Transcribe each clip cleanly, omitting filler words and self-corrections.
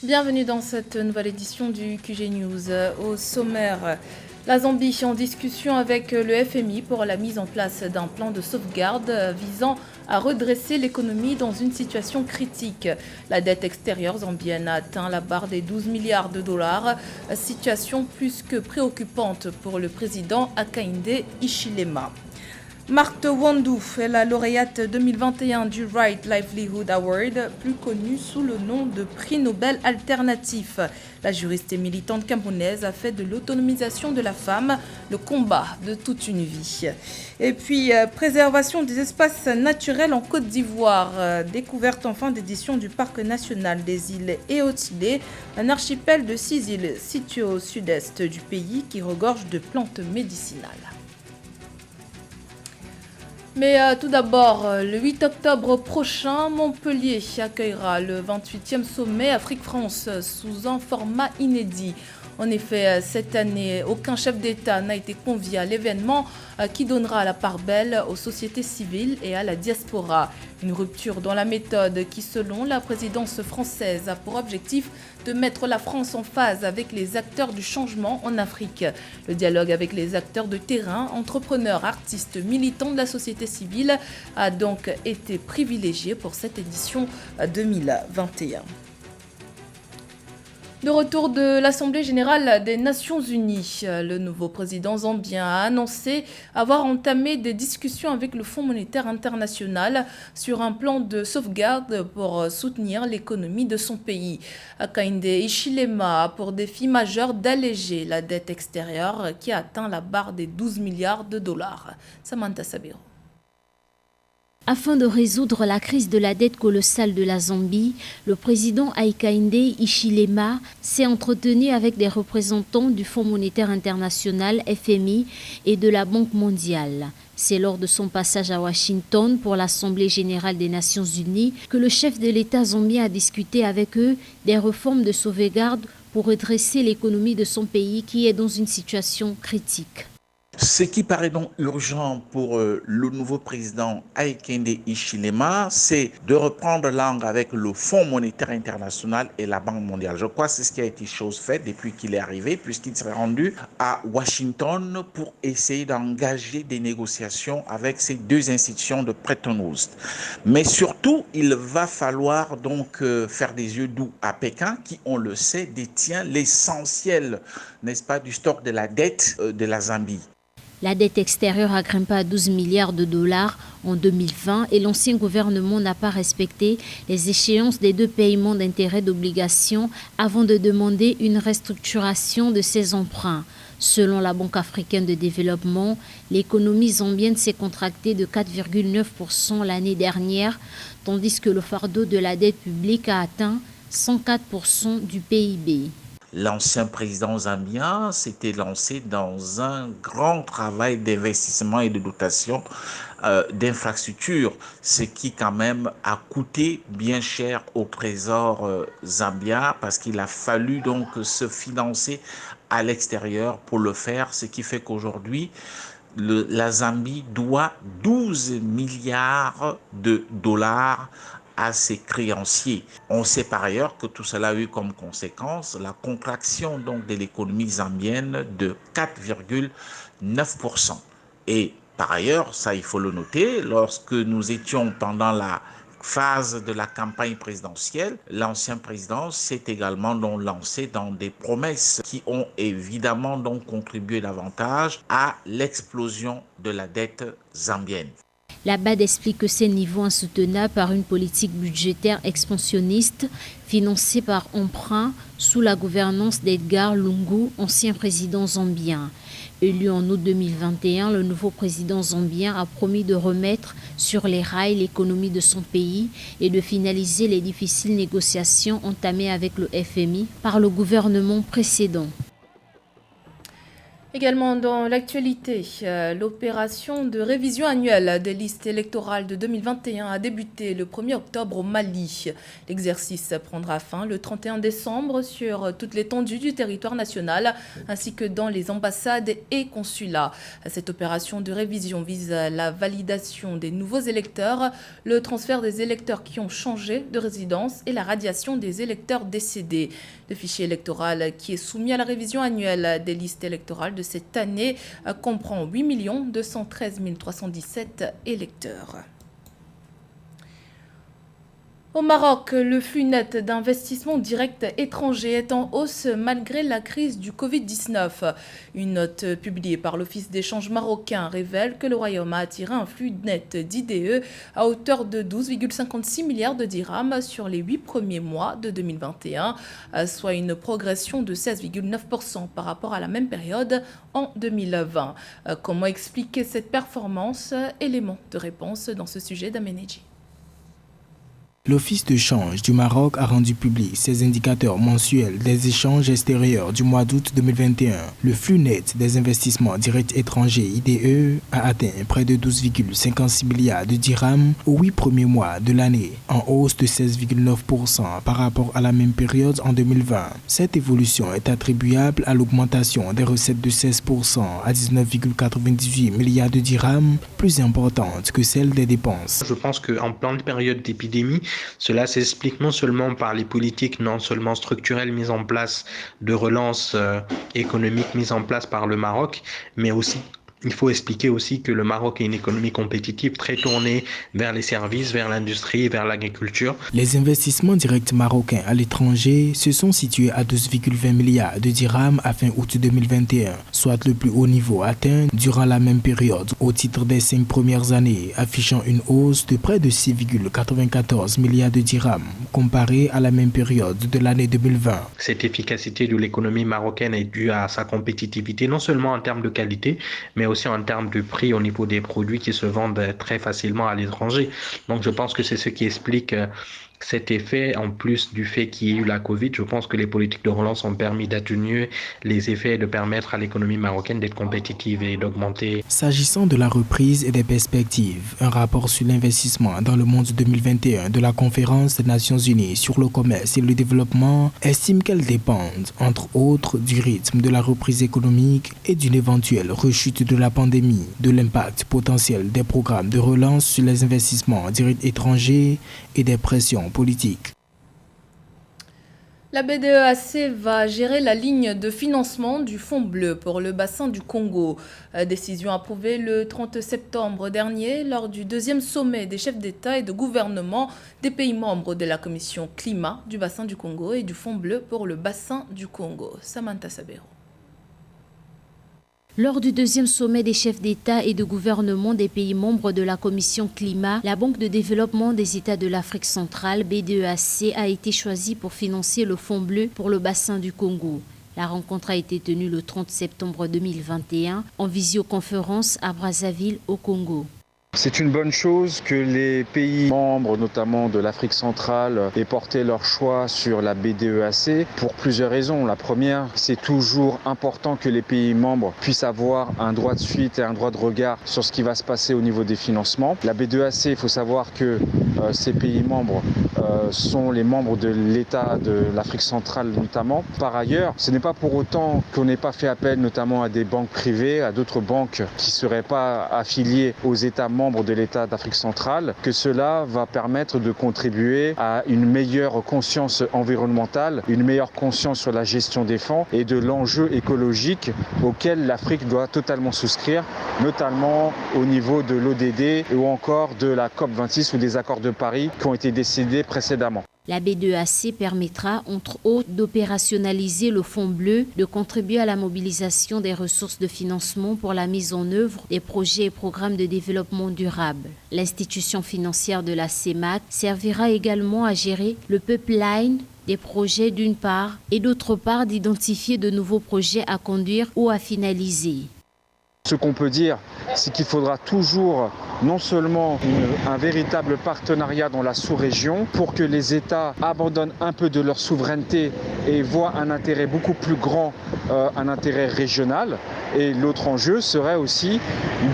Bienvenue dans cette nouvelle édition du QG News. Au sommaire, la Zambie en discussion avec le FMI pour la mise en place d'un plan de sauvegarde visant à redresser l'économie dans une situation critique. La dette extérieure zambienne a atteint la barre des 12 milliards de dollars, situation plus que préoccupante pour le président Hakainde Hichilema. Marthe Wandou est la lauréate 2021 du Right Livelihood Award, plus connue sous le nom de Prix Nobel alternatif. La juriste et militante camerounaise a fait de l'autonomisation de la femme le combat de toute une vie. Et puis, préservation des espaces naturels en Côte d'Ivoire. Découverte en fin d'édition du Parc national des îles Eotile, un archipel de 6 îles situé au sud-est du pays qui regorge de plantes médicinales. Mais tout d'abord, le 8 octobre prochain, Montpellier accueillera le 28e sommet Afrique-France sous un format inédit. En effet, cette année, aucun chef d'État n'a été convié à l'événement qui donnera la part belle aux sociétés civiles et à la diaspora. Une rupture dans la méthode qui, selon la présidence française, a pour objectif de mettre la France en phase avec les acteurs du changement en Afrique. Le dialogue avec les acteurs de terrain, entrepreneurs, artistes, militants de la société civile a donc été privilégié pour cette édition 2021. De retour de l'Assemblée générale des Nations unies, le nouveau président zambien a annoncé avoir entamé des discussions avec le Fonds monétaire international sur un plan de sauvegarde pour soutenir l'économie de son pays. Hakainde Hichilema a pour défi majeur d'alléger la dette extérieure qui a atteint la barre des 12 milliards de dollars. Samantha Sabiro. Afin de résoudre la crise de la dette colossale de la Zambie, le président Hakainde Hichilema s'est entretenu avec des représentants du Fonds monétaire international FMI et de la Banque mondiale. C'est lors de son passage à Washington pour l'Assemblée générale des Nations unies que le chef de l'État zambien a discuté avec eux des réformes de sauvegarde pour redresser l'économie de son pays qui est dans une situation critique. Ce qui paraît donc urgent pour le nouveau président Hakainde Hichilema, c'est de reprendre langue avec le Fonds monétaire international et la Banque mondiale. Je crois que c'est ce qui a été chose faite depuis qu'il est arrivé, puisqu'il s'est rendu à Washington pour essayer d'engager des négociations avec ces deux institutions de Bretton Woods. Mais surtout, il va falloir donc faire des yeux doux à Pékin, qui, on le sait, détient l'essentiel, n'est-ce pas, du stock de la dette de la Zambie. La dette extérieure a grimpé à 12 milliards de dollars en 2020 et l'ancien gouvernement n'a pas respecté les échéances des deux paiements d'intérêts d'obligations avant de demander une restructuration de ses emprunts. Selon la Banque africaine de développement, l'économie zambienne s'est contractée de 4,9% l'année dernière, tandis que le fardeau de la dette publique a atteint 104% du PIB. L'ancien président zambien s'était lancé dans un grand travail d'investissement et de dotation d'infrastructures, ce qui quand même a coûté bien cher au trésor zambien parce qu'il a fallu donc se financer à l'extérieur pour le faire, ce qui fait qu'aujourd'hui, la Zambie doit 12 milliards de dollars à ses créanciers. On sait par ailleurs que tout cela a eu comme conséquence la contraction donc de l'économie zambienne de 4,9%. Et par ailleurs, ça il faut le noter, lorsque nous étions pendant la phase de la campagne présidentielle, l'ancien président s'est également donc lancé dans des promesses qui ont évidemment donc contribué davantage à l'explosion de la dette zambienne. La BAD explique que ces niveaux insoutenables par une politique budgétaire expansionniste financée par emprunt sous la gouvernance d'Edgar Lungu, ancien président zambien. Élu en août 2021, le nouveau président zambien a promis de remettre sur les rails l'économie de son pays et de finaliser les difficiles négociations entamées avec le FMI par le gouvernement précédent. Également dans l'actualité, l'opération de révision annuelle des listes électorales de 2021 a débuté le 1er octobre au Mali. L'exercice prendra fin le 31 décembre sur toute l'étendue du territoire national ainsi que dans les ambassades et consulats. Cette opération de révision vise la validation des nouveaux électeurs, le transfert des électeurs qui ont changé de résidence et la radiation des électeurs décédés. Le fichier électoral qui est soumis à la révision annuelle des listes électorales de cette année comprend 8 213 317 électeurs. Au Maroc, le flux net d'investissements directs étrangers est en hausse malgré la crise du Covid-19. Une note publiée par l'Office d'échange marocain révèle que le Royaume a attiré un flux net d'IDE à hauteur de 12,56 milliards de dirhams sur les 8 premiers mois de 2021, soit une progression de 16,9% par rapport à la même période en 2020. Comment expliquer cette performance? Élément de réponse dans ce sujet d'Ameneji. L'Office de change du Maroc a rendu public ses indicateurs mensuels des échanges extérieurs du mois d'août 2021. Le flux net des investissements directs étrangers IDE a atteint près de 12,56 milliards de dirhams aux 8 premiers mois de l'année, en hausse de 16,9% par rapport à la même période en 2020. Cette évolution est attribuable à l'augmentation des recettes de 16% à 19,98 milliards de dirhams, plus importante que celle des dépenses. Je pense qu'en pleine période d'épidémie, cela s'explique non seulement par les politiques non seulement structurelles mises en place de relance économique mises en place par le Maroc, mais aussi il faut expliquer aussi que le Maroc est une économie compétitive très tournée vers les services, vers l'industrie, vers l'agriculture. Les investissements directs marocains à l'étranger se sont situés à 12,20 milliards de dirhams à fin août 2021, soit le plus haut niveau atteint durant la même période au titre des 5 premières années, affichant une hausse de près de 6,94 milliards de dirhams comparé à la même période de l'année 2020. Cette efficacité de l'économie marocaine est due à sa compétitivité, non seulement en termes de qualité, mais aussi en termes de prix au niveau des produits qui se vendent très facilement à l'étranger. Donc je pense que c'est ce qui explique cet effet, en plus du fait qu'il y ait eu la Covid. Je pense que les politiques de relance ont permis d'atténuer les effets et de permettre à l'économie marocaine d'être compétitive et d'augmenter. S'agissant de la reprise et des perspectives, un rapport sur l'investissement dans le monde 2021 de la Conférence des Nations Unies sur le commerce et le développement estime qu'elles dépendent, entre autres, du rythme de la reprise économique et d'une éventuelle rechute de la pandémie, de l'impact potentiel des programmes de relance sur les investissements directs étrangers et des pressions politique. La BDEAC va gérer la ligne de financement du Fonds bleu pour le bassin du Congo. Décision approuvée le 30 septembre dernier lors du deuxième sommet des chefs d'État et de gouvernement des pays membres de la Commission climat du bassin du Congo et du Fonds bleu pour le bassin du Congo. Samantha Sabero. Lors du deuxième sommet des chefs d'État et de gouvernement des pays membres de la Commission climat, la Banque de développement des États de l'Afrique centrale, BDEAC, a été choisie pour financer le Fonds bleu pour le bassin du Congo. La rencontre a été tenue le 30 septembre 2021 en visioconférence à Brazzaville, au Congo. C'est une bonne chose que les pays membres, notamment de l'Afrique centrale, aient porté leur choix sur la BDEAC pour plusieurs raisons. La première, c'est toujours important que les pays membres puissent avoir un droit de suite et un droit de regard sur ce qui va se passer au niveau des financements. La BDEAC, il faut savoir que ces pays membres sont les membres de l'État de l'Afrique centrale notamment. Par ailleurs, ce n'est pas pour autant qu'on n'ait pas fait appel notamment à des banques privées, à d'autres banques qui ne seraient pas affiliées aux États membres de l'État d'Afrique centrale, que cela va permettre de contribuer à une meilleure conscience environnementale, une meilleure conscience sur la gestion des fonds et de l'enjeu écologique auquel l'Afrique doit totalement souscrire, notamment au niveau de l'ODD ou encore de la COP26 ou des accords de Paris qui ont été décidés précédemment. La BDEAC permettra, entre autres, d'opérationnaliser le Fonds bleu, de contribuer à la mobilisation des ressources de financement pour la mise en œuvre des projets et programmes de développement durable. L'institution financière de la CEMAC servira également à gérer le pipeline des projets d'une part et d'autre part d'identifier de nouveaux projets à conduire ou à finaliser. Ce qu'on peut dire, c'est qu'il faudra toujours non seulement un véritable partenariat dans la sous-région pour que les États abandonnent un peu de leur souveraineté et voient un intérêt beaucoup plus grand, un intérêt régional. Et l'autre enjeu serait aussi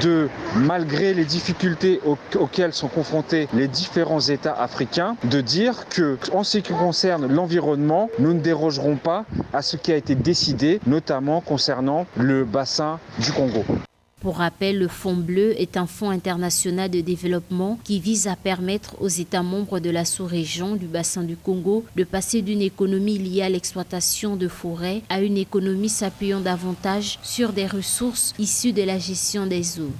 de, malgré les difficultés auxquelles sont confrontés les différents États africains, de dire que, en ce qui concerne l'environnement, nous ne dérogerons pas à ce qui a été décidé, notamment concernant le bassin du Congo. Pour rappel, le Fonds bleu est un fonds international de développement qui vise à permettre aux États membres de la sous-région du bassin du Congo de passer d'une économie liée à l'exploitation de forêts à une économie s'appuyant davantage sur des ressources issues de la gestion des eaux.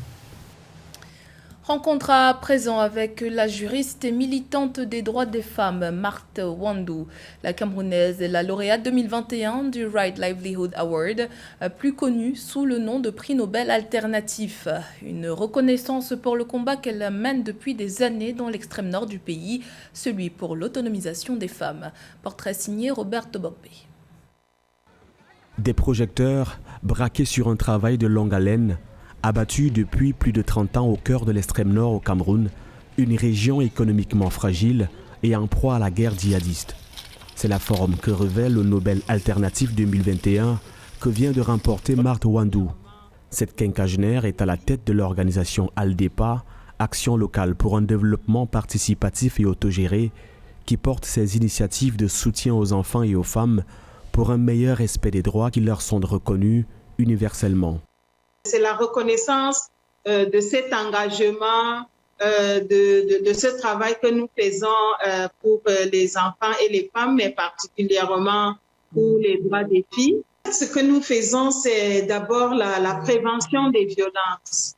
Rencontre à présent avec la juriste et militante des droits des femmes, Marthe Wandou. La Camerounaise est la lauréate 2021 du Right Livelihood Award, plus connue sous le nom de prix Nobel alternatif. Une reconnaissance pour le combat qu'elle mène depuis des années dans l'extrême nord du pays, celui pour l'autonomisation des femmes. Portrait signé Robert Tobogbe. Des projecteurs braqués sur un travail de longue haleine, abattu depuis plus de 30 ans au cœur de l'extrême nord au Cameroun, une région économiquement fragile et en proie à la guerre djihadiste. C'est la forme que revêt le Nobel alternatif 2021 que vient de remporter Marthe Wandou. Cette quinquagénaire est à la tête de l'organisation ALDEPA, Action locale pour un développement participatif et autogéré, qui porte ses initiatives de soutien aux enfants et aux femmes pour un meilleur respect des droits qui leur sont reconnus universellement. C'est la reconnaissance de cet engagement, de ce travail que nous faisons pour les enfants et les femmes, mais particulièrement pour les droits des filles. Ce que nous faisons, c'est d'abord la prévention des violences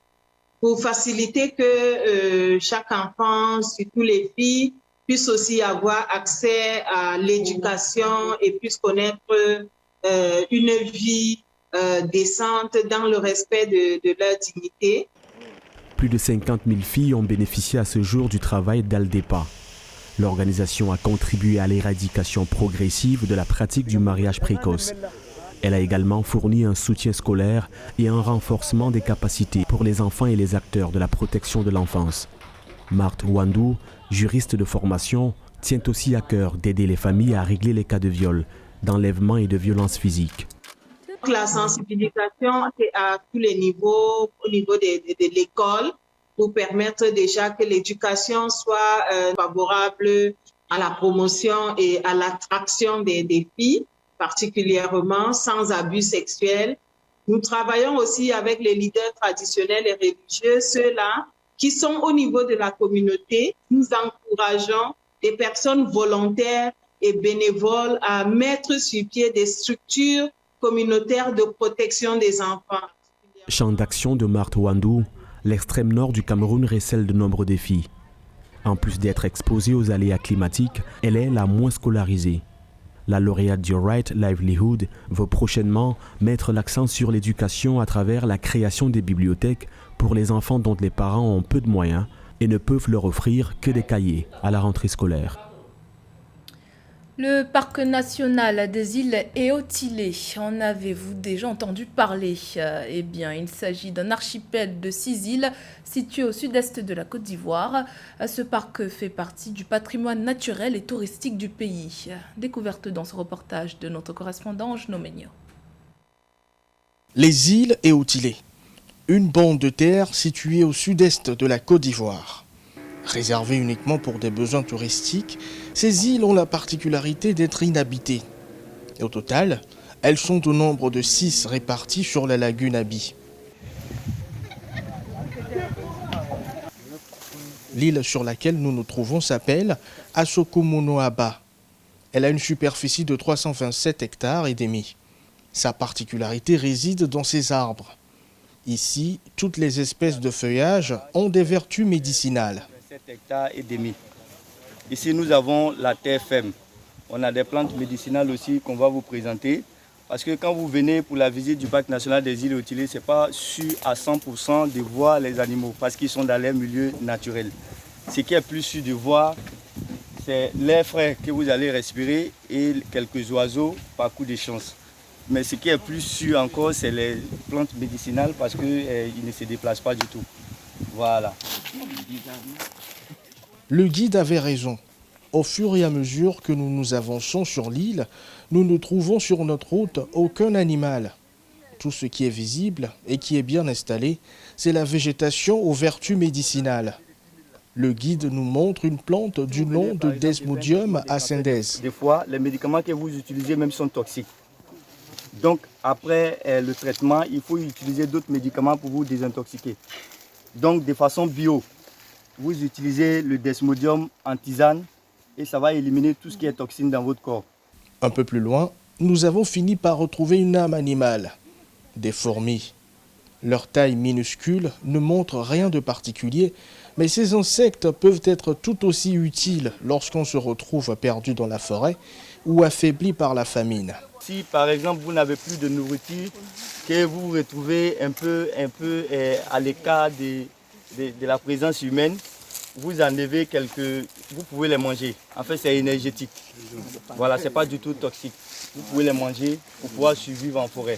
pour faciliter que chaque enfant, surtout les filles, puisse aussi avoir accès à l'éducation et puisse connaître une vie décente dans le respect de leur dignité. Plus de 50 000 filles ont bénéficié à ce jour du travail d'ALDEPA. L'organisation a contribué à l'éradication progressive de la pratique du mariage précoce. Elle a également fourni un soutien scolaire et un renforcement des capacités pour les enfants et les acteurs de la protection de l'enfance. Marthe Wandou, juriste de formation, tient aussi à cœur d'aider les familles à régler les cas de viol, d'enlèvement et de violences physiques. La sensibilisation, c'est à tous les niveaux, au niveau de l'école, pour permettre déjà que l'éducation soit favorable à la promotion et à l'attraction des filles, particulièrement sans abus sexuels. Nous travaillons aussi avec les leaders traditionnels et religieux, ceux-là qui sont au niveau de la communauté. Nous encourageons des personnes volontaires et bénévoles à mettre sur pied des structures communautaire de protection des enfants. Champ d'action de Marthe Wandou, l'extrême nord du Cameroun recèle de nombreux défis. En plus d'être exposée aux aléas climatiques, elle est la moins scolarisée. La lauréate du Right Livelihood veut prochainement mettre l'accent sur l'éducation à travers la création des bibliothèques pour les enfants dont les parents ont peu de moyens et ne peuvent leur offrir que des cahiers à la rentrée scolaire. Le parc national des îles Eotilé, en avez-vous déjà entendu parler? Eh bien, il s'agit d'un archipel de 6 îles situées au sud-est de la Côte d'Ivoire. Ce parc fait partie du patrimoine naturel et touristique du pays. Découverte dans ce reportage de notre correspondant Jean Méniot. Les îles Eotilé, une bande de terre située au sud-est de la Côte d'Ivoire. Réservées uniquement pour des besoins touristiques, ces îles ont la particularité d'être inhabitées. Et au total, elles sont au nombre de 6 réparties sur la lagune Abi. L'île sur laquelle nous nous trouvons s'appelle Asokomonoaba. Elle a une superficie de 327 hectares et demi. Sa particularité réside dans ses arbres. Ici, toutes les espèces de feuillage ont des vertus médicinales. 7 hectares et demi. Ici, nous avons la terre ferme. On a des plantes médicinales aussi qu'on va vous présenter. Parce que quand vous venez pour la visite du parc national des îles Eotilé, ce n'est pas sûr à 100% de voir les animaux parce qu'ils sont dans leur milieu naturel. Ce qui est plus sûr de voir, c'est l'air frais que vous allez respirer et quelques oiseaux par coup de chance. Mais ce qui est plus sûr encore, c'est les plantes médicinales parce qu'ils ne se déplacent pas du tout. Voilà. Le guide avait raison. Au fur et à mesure que nous nous avançons sur l'île, nous ne trouvons sur notre route aucun animal. Tout ce qui est visible et qui est bien installé, c'est la végétation aux vertus médicinales. Le guide nous montre une plante du nom de Desmodium ascendens. Des fois, les médicaments que vous utilisez même sont toxiques. Donc, après le traitement, il faut utiliser d'autres médicaments pour vous désintoxiquer. Donc, de façon bio, vous utilisez le Desmodium en tisane et ça va éliminer tout ce qui est toxine dans votre corps. Un peu plus loin, nous avons fini par retrouver une âme animale, des fourmis. Leur taille minuscule ne montre rien de particulier, mais ces insectes peuvent être tout aussi utiles lorsqu'on se retrouve perdu dans la forêt ou affaibli par la famine. Si par exemple vous n'avez plus de nourriture, que vous vous retrouvez un peu à l'écart de la présence humaine, vous enlevez quelques, vous pouvez les manger. En fait, c'est énergétique. Voilà, c'est pas du tout toxique. Vous pouvez les manger pour pouvoir survivre en forêt.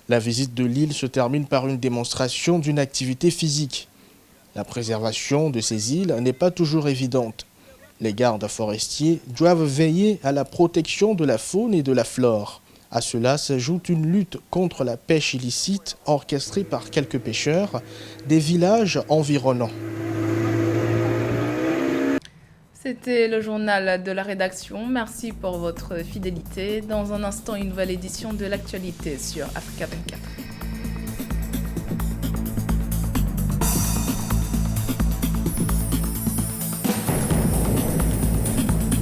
La visite de l'île se termine par une démonstration d'une activité physique. La préservation de ces îles n'est pas toujours évidente. Les gardes forestiers doivent veiller à la protection de la faune et de la flore. À cela s'ajoute une lutte contre la pêche illicite orchestrée par quelques pêcheurs des villages environnants. C'était le journal de la rédaction. Merci pour votre fidélité. Dans un instant, une nouvelle édition de l'actualité sur Africa 24.